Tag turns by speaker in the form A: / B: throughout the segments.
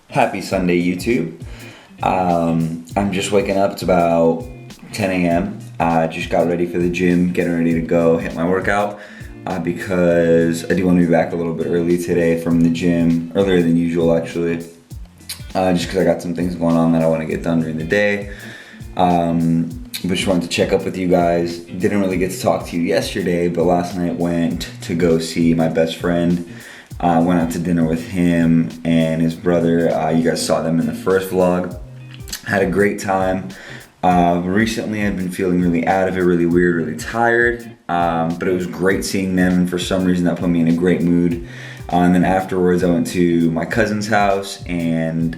A: Happy Sunday, YouTube. I'm just waking up. It's about 10 a.m. I just got ready for the gym, getting ready to go hit my workout because I do want to be back a little bit early today from the gym, earlier than usual actually, just because I got some things going on that I want to get done during the day. But just wanted to check up with you guys. Didn't really get to talk to you yesterday, but last night went to go see my best friend. Went out to dinner with him and his brother. You guys saw them in the first vlog. Had a great time. Recently I've been feeling really out of it, really weird, really tired. But it was great seeing them, and for some reason that put me in a great mood. And then afterwards I went to my cousin's house and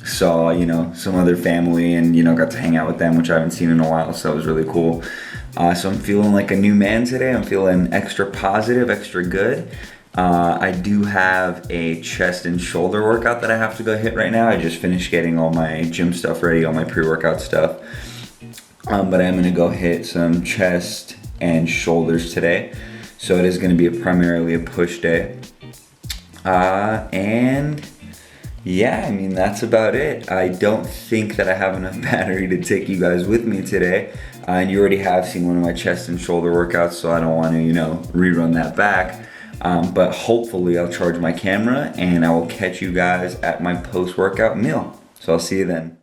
A: saw, some other family and, got to hang out with them, which I haven't seen in a while, so it was really cool. So I'm feeling like a new man today. I'm feeling extra positive, extra good. I do have a chest and shoulder workout that I have to go hit right now. I just finished getting all my gym stuff ready, all my pre-workout stuff. But I'm gonna go hit some chest and shoulders today. So it is gonna be primarily a push day. And yeah, that's about it. I don't think that I have enough battery to take you guys with me today. And you already have seen one of my chest and shoulder workouts, so I don't want to, rerun that back. But hopefully I'll charge my camera and I will catch you guys at my post-workout meal. So I'll see you then.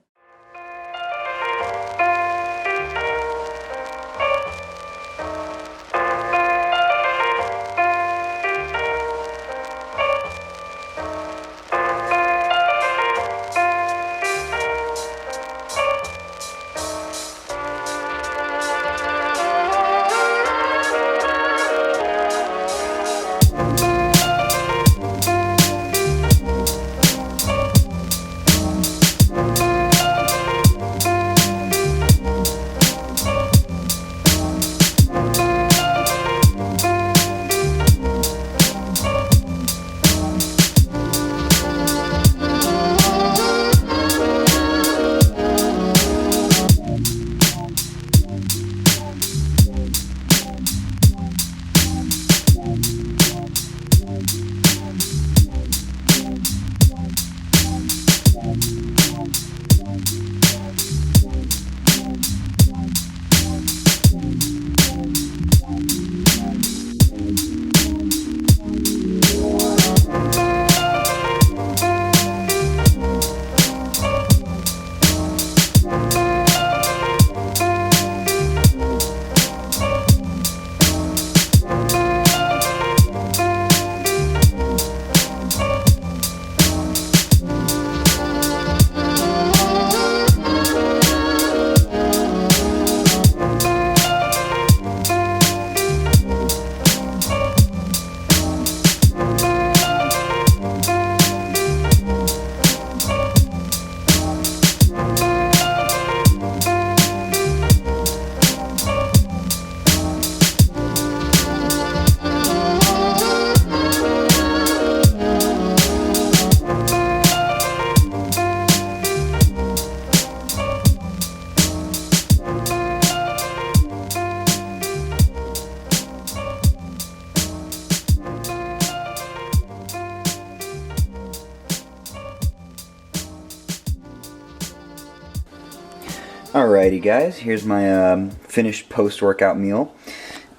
A: Alrighty guys, here's my finished post-workout meal.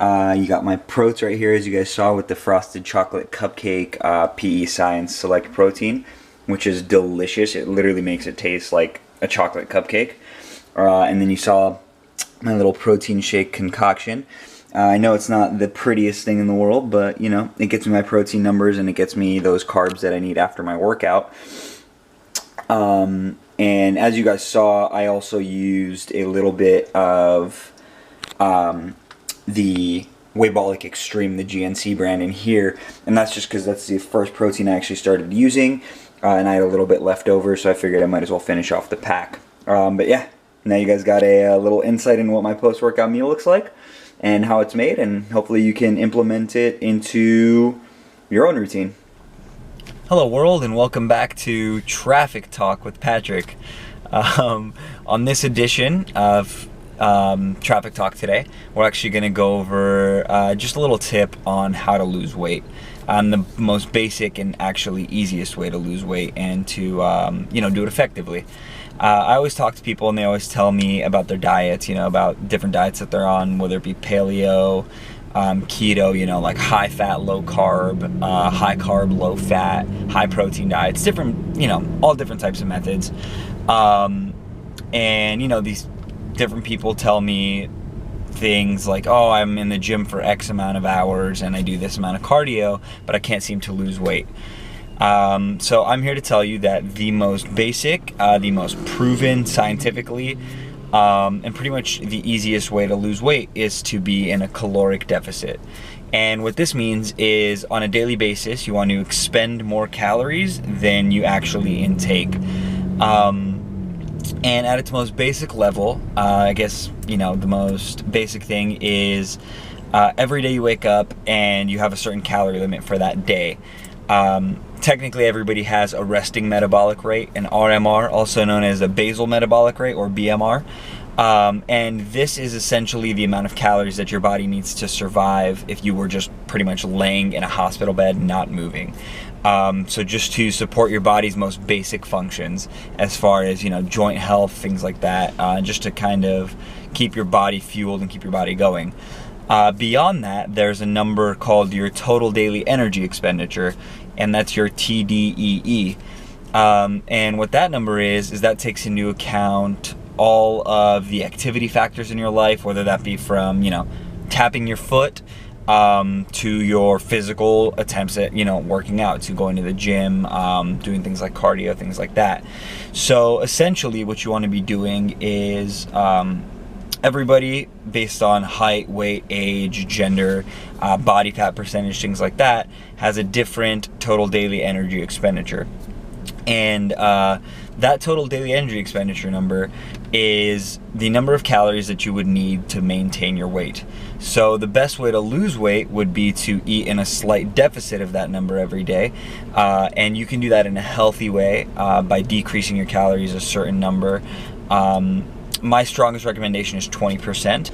A: You got my protein right here, as you guys saw, with the frosted chocolate cupcake PE Science Select Protein, which is delicious. It literally makes it taste like a chocolate cupcake. And then you saw my little protein shake concoction. I know it's not the prettiest thing in the world, but it gets me my protein numbers and it gets me those carbs that I need after my workout. And as you guys saw, I also used a little bit of the Waybolic Extreme, the GNC brand in here, and that's just because that's the first protein I actually started using, and I had a little bit left over, so I figured I might as well finish off the pack. But yeah, now you guys got a little insight into what my post-workout meal looks like and how it's made, and hopefully you can implement it into your own routine. Hello world, and welcome back to Traffic Talk with Patrick. On this edition of Traffic Talk today, we're actually going to go over just a little tip on how to lose weight. The most basic and actually easiest way to lose weight and to do it effectively. I always talk to people and they always tell me about their diets, about different diets that they're on, whether it be paleo, keto, like high fat, low carb, high carb, low fat, high protein diets, different, all different types of methods. These different people tell me things like, oh, I'm in the gym for X amount of hours and I do this amount of cardio, but I can't seem to lose weight. So I'm here to tell you that the most basic, the most proven scientifically, and pretty much the easiest way to lose weight is to be in a caloric deficit. And what this means is on a daily basis, you want to expend more calories than you actually intake. And at its most basic level, I guess, the most basic thing is every day you wake up and you have a certain calorie limit for that day. Technically, everybody has a resting metabolic rate, an RMR, also known as a basal metabolic rate, or BMR. And this is essentially the amount of calories that your body needs to survive if you were just pretty much laying in a hospital bed, not moving. So just to support your body's most basic functions as far as, joint health, things like that, just to kind of keep your body fueled and keep your body going. Beyond that, there's a number called your total daily energy expenditure, and that's your TDEE. And what that number is that takes into account all of the activity factors in your life, whether that be from, tapping your foot, to your physical attempts at, working out, to going to the gym, doing things like cardio, things like that. So essentially what you want to be doing is, everybody, based on height, weight, age, gender, body fat percentage, things like that, has a different total daily energy expenditure. And that total daily energy expenditure number is the number of calories that you would need to maintain your weight. So the best way to lose weight would be to eat in a slight deficit of that number every day. And you can do that in a healthy way by decreasing your calories a certain number. My strongest recommendation is 20%,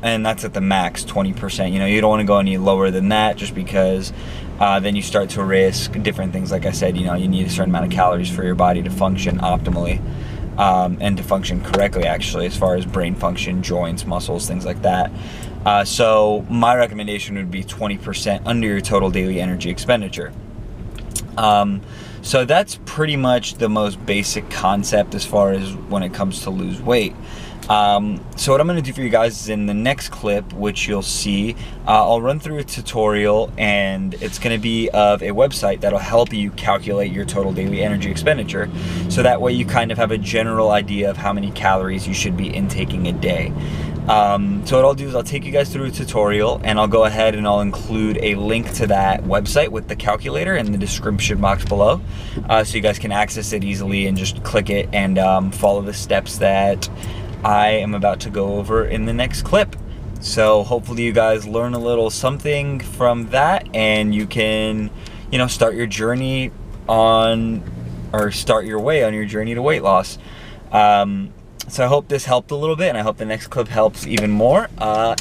A: and that's at the max, 20%. You don't want to go any lower than that, just because then you start to risk different things. Like I said, you need a certain amount of calories for your body to function optimally, and to function correctly, actually, as far as brain function, joints, muscles, things like that. So my recommendation would be 20% under your total daily energy expenditure. So that's pretty much the most basic concept as far as when it comes to lose weight. So what I'm going to do for you guys is in the next clip, which you'll see, I'll run through a tutorial, and it's going to be of a website that'll help you calculate your total daily energy expenditure. So that way you kind of have a general idea of how many calories you should be intaking a day. So what I'll do is I'll take you guys through a tutorial, and I'll go ahead and I'll include a link to that website with the calculator in the description box below, so you guys can access it easily and just click it and follow the steps that I am about to go over in the next clip. So hopefully you guys learn a little something from that, and you can, start your journey start your way on your journey to weight loss. So I hope this helped a little bit, and I hope the next clip helps even more,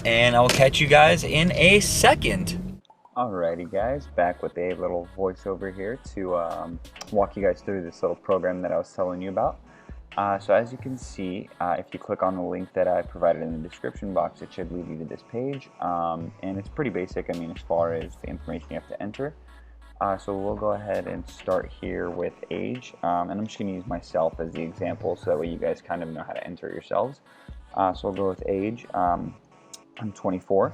A: and I will catch you guys in a second. Alrighty guys, back with a little voiceover here to walk you guys through this little program that I was telling you about. So as you can see, if you click on the link that I provided in the description box, it should lead you to this page, and it's pretty basic, as far as the information you have to enter. So we'll go ahead and start here with age, and I'm just going to use myself as the example so that way you guys kind of know how to enter it yourselves. So we'll go with age. I'm 24,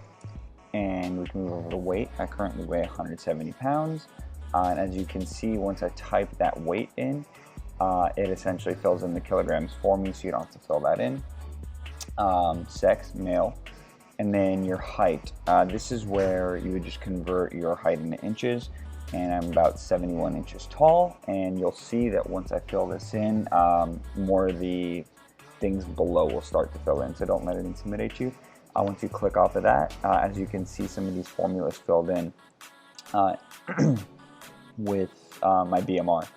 A: and we can move over to weight. I currently weigh 170 pounds, and as you can see, once I type that weight in, it essentially fills in the kilograms for me, so you don't have to fill that in. Sex, male. And then your height. This is where you would just convert your height into inches, and I'm about 71 inches tall, and you'll see that once I fill this in, more of the
B: things below will start to fill in, so don't let it intimidate you. Once you click off of that, as you can see, some of these formulas filled in with my BMR.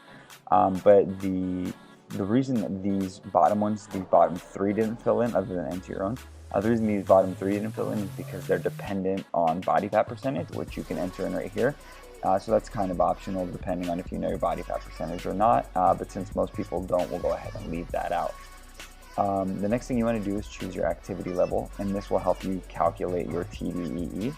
B: But the reason that these bottom 3 didn't fill in, other than enter your own, the reason these bottom 3 didn't fill in is because they're dependent on body fat percentage, which you can enter in right here. So that's kind of optional depending on if you know your body fat percentage or not, but since most people don't, we'll go ahead and leave that out. The next thing you want to do is choose your activity level, and this will help you calculate your TDEE.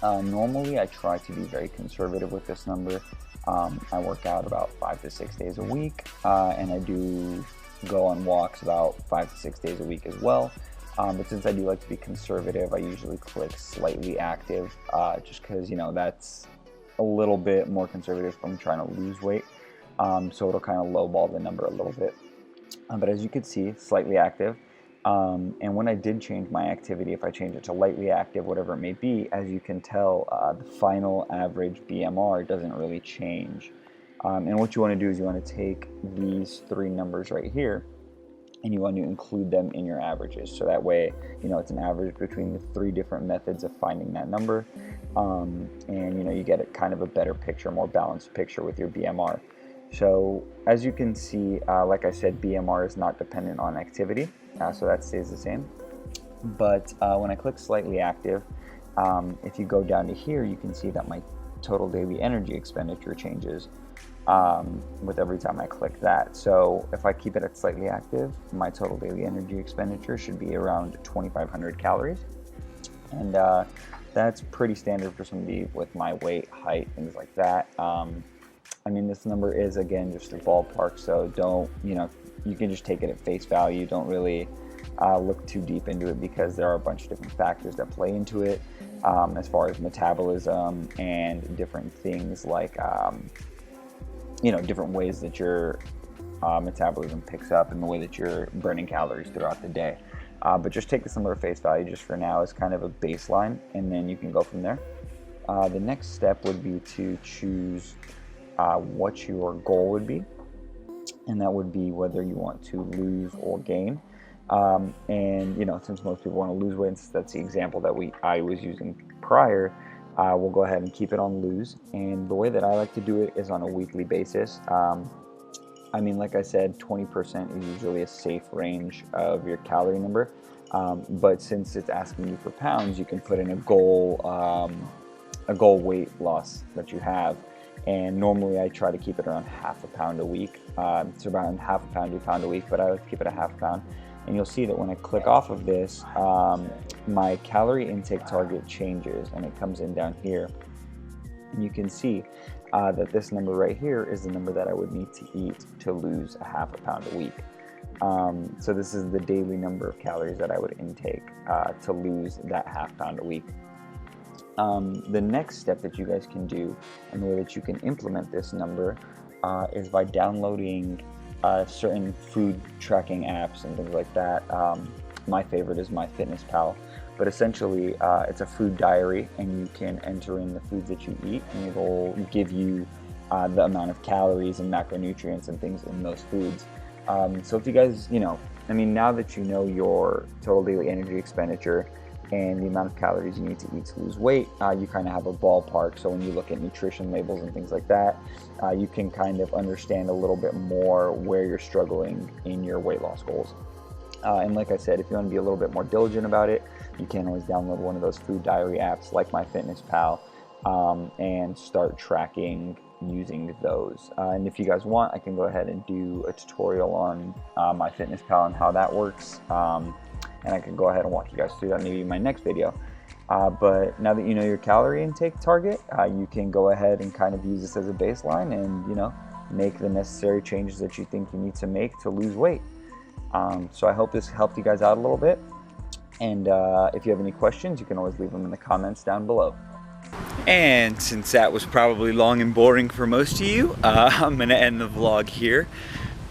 B: Normally I try to be very conservative with this number. I work out about 5 to 6 days a week, and I do go on walks about 5 to 6 days a week as well. But since I do like to be conservative, I usually click slightly active, just because, you know, that's a little bit more conservative from trying to lose weight. So it'll kind of lowball the number a little bit. But as you can see, slightly active. And when I did change my activity, if I change it to lightly active, whatever it may be, as you can tell, the final average BMR doesn't really change. And what you want to do is you want to take these 3 numbers right here, and you want to include them in your averages. So that way, you know, it's an average between the 3 different methods of finding that number. And, you know, you get a kind of a better picture, more balanced picture with your BMR. So as you can see, like I said, BMR is not dependent on activity, so that stays the same. But when I click slightly active, if you go down to here, you can see that my total daily energy expenditure changes with every time I click that. So if I keep it at slightly active, my total daily energy expenditure should be around 2,500 calories. And that's pretty standard for somebody with my weight, height, things like that. I mean, this number is, again, just a ballpark, so don't, you know, you can just take it at face value. Don't really look too deep into it, because there are a bunch of different factors that play into it, as far as metabolism and different things like, you know, different ways that your metabolism picks up and the way that you're burning calories throughout the day. But just take this number at face value just for now as kind of a baseline, and then you can go from there. The next step would be to choose what your goal would be, and that would be whether you want to lose or gain. And, you know, since most people want to lose weight, since that's the example that I was using prior, we'll go ahead and keep it on lose. And the way that I like to do it is on a weekly basis. I mean, like I said, 20% is usually a safe range of your calorie number. But since it's asking you for pounds, you can put in a goal weight loss that you have. And normally I try to keep it around half a pound a week. It's around half a pound to a pound a week, but I like to keep it a half pound. And you'll see that when I click off of this, my calorie intake target changes, and it comes in down here. And you can see that this number right here is the number that I would need to eat to lose a half a pound a week. So this is the daily number of calories that I would intake to lose that half pound a week. The next step that you guys can do, and the way that you can implement this number, is by downloading certain food tracking apps and things like that. My favorite is MyFitnessPal, but essentially it's a food diary, and you can enter in the foods that you eat, and it will give you the amount of calories and macronutrients and things in those foods. So if you guys, you know, I mean, now that you know your total daily energy expenditure and the amount of calories you need to eat to lose weight, you kind of have a ballpark. So when you look at nutrition labels and things like that, you can kind of understand a little bit more where you're struggling in your weight loss goals. And like I said, if you want to be a little bit more diligent about it, you can always download one of those food diary apps like MyFitnessPal, and start tracking using those. And if you guys want, I can go ahead and do a tutorial on MyFitnessPal and how that works. And I can go ahead and walk you guys through that maybe in my next video. But now that you know your calorie intake target, you can go ahead and kind of use this as a baseline and, you know, make the necessary changes that you think you need to make to lose weight. So I hope this helped you guys out a little bit. And if you have any questions, you can always leave them in the comments down below.
A: And since that was probably long and boring for most of you, I'm gonna end the vlog here.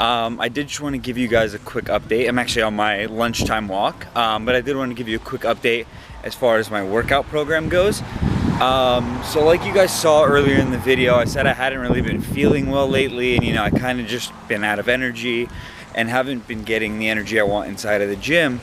A: I did just want to give you guys a quick update. I'm actually on my lunchtime walk, but I did want to give you a quick update as far as my workout program goes. So like you guys saw earlier in the video, I said I hadn't really been feeling well lately, and, you know, I kind of just been out of energy. and haven't been getting the energy I want inside of the gym.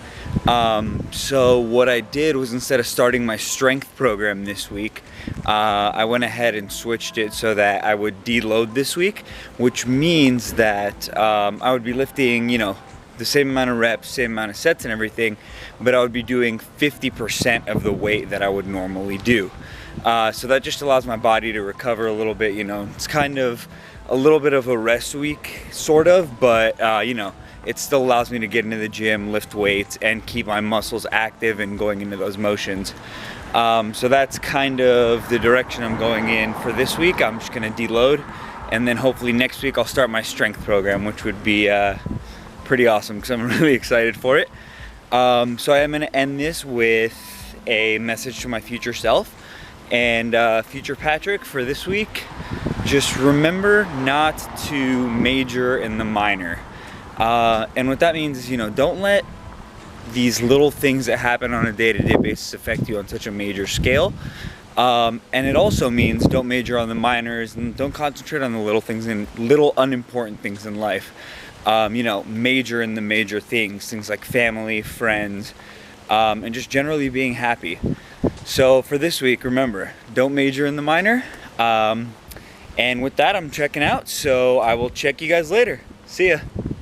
A: So what I did was, instead of starting my strength program this week, I went ahead and switched it so that I would deload this week, which means that I would be lifting, you know, the same amount of reps, same amount of sets and everything, but I would be doing 50% of the weight that I would normally do. So that just allows my body to recover a little bit. You know, it's kind of a little bit of a rest week, sort of, but you know, it still allows me to get into the gym, lift weights, and keep my muscles active and going into those motions. So that's kind of the direction I'm going in for this week. I'm just gonna deload, and then hopefully next week I'll start my strength program, which would be pretty awesome because I'm really excited for it. So I am gonna end this with a message to my future self and future Patrick for this week. Just remember not to major in the minor. And what that means is, you know, don't let these little things that happen on a day-to-day basis affect you on such a major scale. And it also means don't major on the minors and don't concentrate on the little things and little unimportant things in life. You know, major in the major things like family, friends, and just generally being happy. So for this week, remember, don't major in the minor. And with that, I'm checking out, so I will check you guys later. See ya.